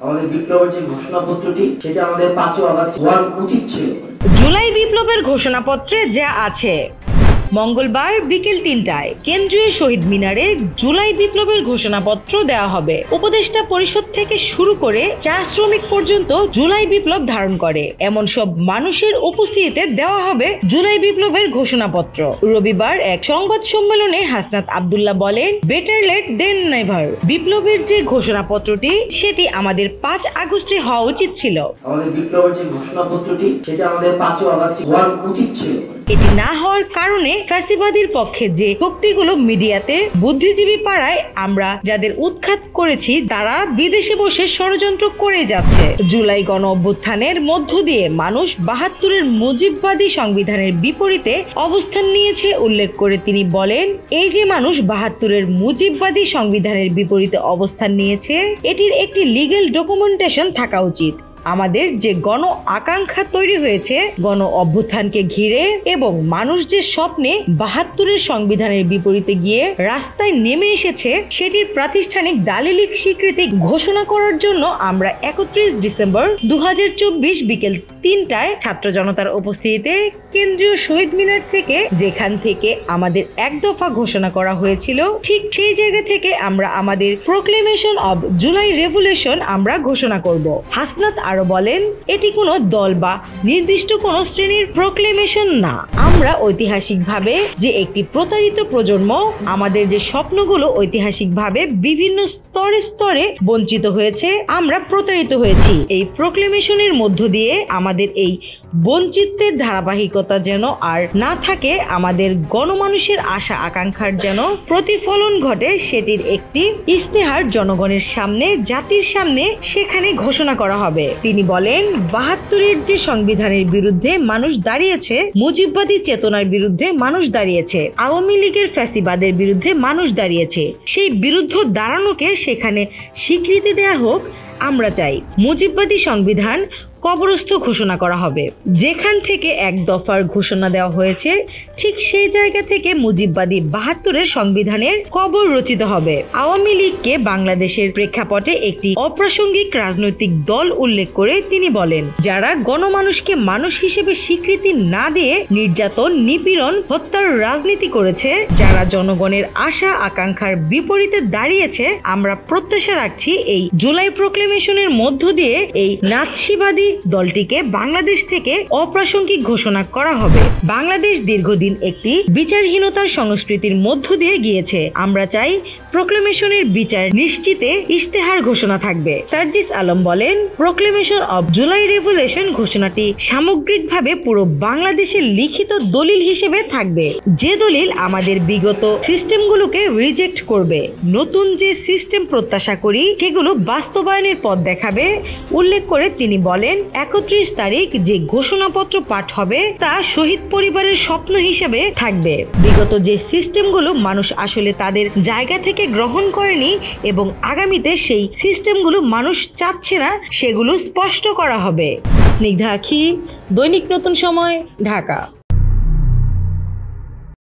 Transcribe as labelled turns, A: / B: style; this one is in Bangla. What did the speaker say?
A: আমাদের বিপ্লবের যে ঘোষণাপত্রটি সেটা আমাদের 5 আগস্ট হওয়া উচিত ছিল।
B: জুলাই বিপ্লবের ঘোষণাপত্রে যা আছে, মঙ্গলবার বিকেল 3টায় কেন্দ্রীয় শহীদ মিনারে জুলাই বিপ্লবের ঘোষণাপত্র দেওয়া হবে। উপদেষ্টা পরিষদ থেকে শুরু করে চা শ্রমিক পর্যন্ত জুলাই বিপ্লব ধারণ করে এমন সব মানুষের উপস্থিতিতে দেওয়া হবে জুলাই বিপ্লবের ঘোষণাপত্র। রবিবার এক সংবাদ সম্মেলনে হাসনাত আব্দুল্লাহ বলেন, বেটার লেট দেন নেভার। বিপ্লবের যে ঘোষণাপত্রটি সেটি আমাদের 5 আগস্টে হওয়া উচিত ছিল।
A: আমাদের বিপ্লবের যে ঘোষণাপত্রটি সেটা আমাদের 5 আগস্ট হওয়া উচিত ছিল।
B: এটি না হওয়ার কারণে ফ্যাসিবাদীর পক্ষে যে শক্তিগুলো মিডিয়াতে বুদ্ধিজীবী পাড়ায় আমরা যাদের উৎখাত করেছি তারা বিদেশে বসে ষড়যন্ত্র করে যাচ্ছে। জুলাই গণ অভ্যুত্থানের মধ্য দিয়ে মানুষ 72-এর মুজিববাদী সংবিধানের বিপরীতে অবস্থান নিয়েছে উল্লেখ করে তিনি বলেন, এই যে মানুষ 72-এর মুজিববাদী সংবিধানের বিপরীতে অবস্থান নিয়েছে এটির একটি লিগ্যাল ডকুমেন্টেশন থাকা উচিত। আমাদের যে গণ আকাঙ্ক্ষা তৈরি হয়েছে গণ অভ্যুত্থানকে ঘিরে এবং মানুষ যে স্বপ্নে 72-এর সংবিধানের বিপরীতে গিয়ে রাস্তায় নেমে এসেছে সেটির প্রাতিষ্ঠানিক দালিলিক স্বীকৃতি ঘোষণা করার জন্য আমরা 31 ডিসেম্বর 2024 বিকেল 3টায় ছাত্র জনতার উপস্থিতিতে কেন্দ্রীয় শহীদ মিনার থেকে, যেখান থেকে আমাদের এক দফা ঘোষণা করা হয়েছিল, ঠিক সেই জায়গা থেকে আমরা আমাদের প্রোক্লেমেশন অব জুলাই রেভলিউশন আমরা ঘোষণা করব। হাসনাত আরো বলেন, এটি কোনো দল বা নির্দিষ্ট কোনো শ্রেণীর প্রোক্লেমেশন না। আমরা ঐতিহাসিকভাবে যে একটি প্রতারিত প্রজন্ম, আমাদের যে স্বপ্নগুলো ঐতিহাসিকভাবে বিভিন্ন স্তরে স্তরে বঞ্চিত হয়েছে, আমরা প্রতারিত হয়েছি। এই প্রোক্লেমেশনের মধ্য দিয়ে আমাদের এই বঞ্চিতের ধারাবাহিকতা যেন আর না থাকে, আমাদের গণমানুষের আশা আকাঙ্ক্ষার যেন প্রতিফলন ঘটে, সেটির একটি ইস্তেহার জনগণের সামনে, জাতির সামনে সেখানে ঘোষণা করা হবে। তিনি বলেন, 72-এর যে সংবিধানের বিরুদ্ধে মানুষ দাঁড়িয়েছে, মুজিববাদী চেতনার বিরুদ্ধে মানুষ দাঁড়িয়েছে, আওয়ামী লীগের ফ্যাসিবাদের বিরুদ্ধে মানুষ দাঁড়িয়েছে, সেই বিরুদ্ধ দাঁড়ানোকে সেখানে স্বীকৃতি দেয়া হোক। আমরা চাই মুজিববাদী সংবিধান কবরস্থ ঘোষণা করা হবে। যেখান থেকে এক দফার ঘোষণা দেওয়া হয়েছে ঠিক সেই জায়গা থেকে মুজিববাদী 72-এর সংবিধানের কবর রচিত হবে। আওয়ামী লীগকে বাংলাদেশের প্রেক্ষাপটে একটি অপ্রাসঙ্গিক রাজনৈতিক দল উল্লেখ করে তিনি বলেন, যারা গণমানুষকে মানুষ হিসেবে স্বীকৃতি না দিয়ে নির্যাতন, নিপীড়ন, হত্যার রাজনীতি করেছে, যারা জনগণের আশা আকাঙ্ক্ষার বিপরীতে দাঁড়িয়েছে, আমরা প্রত্যাশা রাখছি এই জুলাই প্রোক্লেমেশনের মধ্য দিয়ে এই নাৎসিবাদী দলটিকে বাংলাদেশ থেকে অপ্রাসঙ্গিক ঘোষণা করা হবে। বাংলাদেশ দীর্ঘদিন একটি বিচারহীনতার সংস্কৃতির মধ্য দিয়ে গিয়েছে। আমরা চাই প্রোক্লেমেশনের বিচার নিশ্চিতে ইশতেহার ঘোষণা থাকবে। সার্জিস আলম বলেন, প্রোক্লেমেশন অব জুলাই রেভলিউশন ঘোষণাটি সামগ্রিকভাবে পুরো বাংলাদেশের লিখিত দলিল হিসেবে থাকবে, যে দলিল আমাদের বিগত সিস্টেমগুলোকে রিজেক্ট করবে, নতুন যে সিস্টেম প্রত্যাশা করি সেগুলো বাস্তবায়নের পথ দেখাবে। উল্লেখ করে তিনি বলেন, 31 তারিখ যে ঘোষণাপত্র পাঠ হবে তা শহীদ পরিবারের স্বপ্ন হিসেবে থাকবে। বিগত যে সিস্টেমগুলো মানুষ আসলে তাদের জায়গা থেকে গ্রহণ করেনি এবং আগামীতে সেই সিস্টেমগুলো মানুষ চাচ্ছে না, সেগুলো স্পষ্ট করা হবে। স্নিগ্ধা আখি, দৈনিক নতুন সময়, ঢাকা।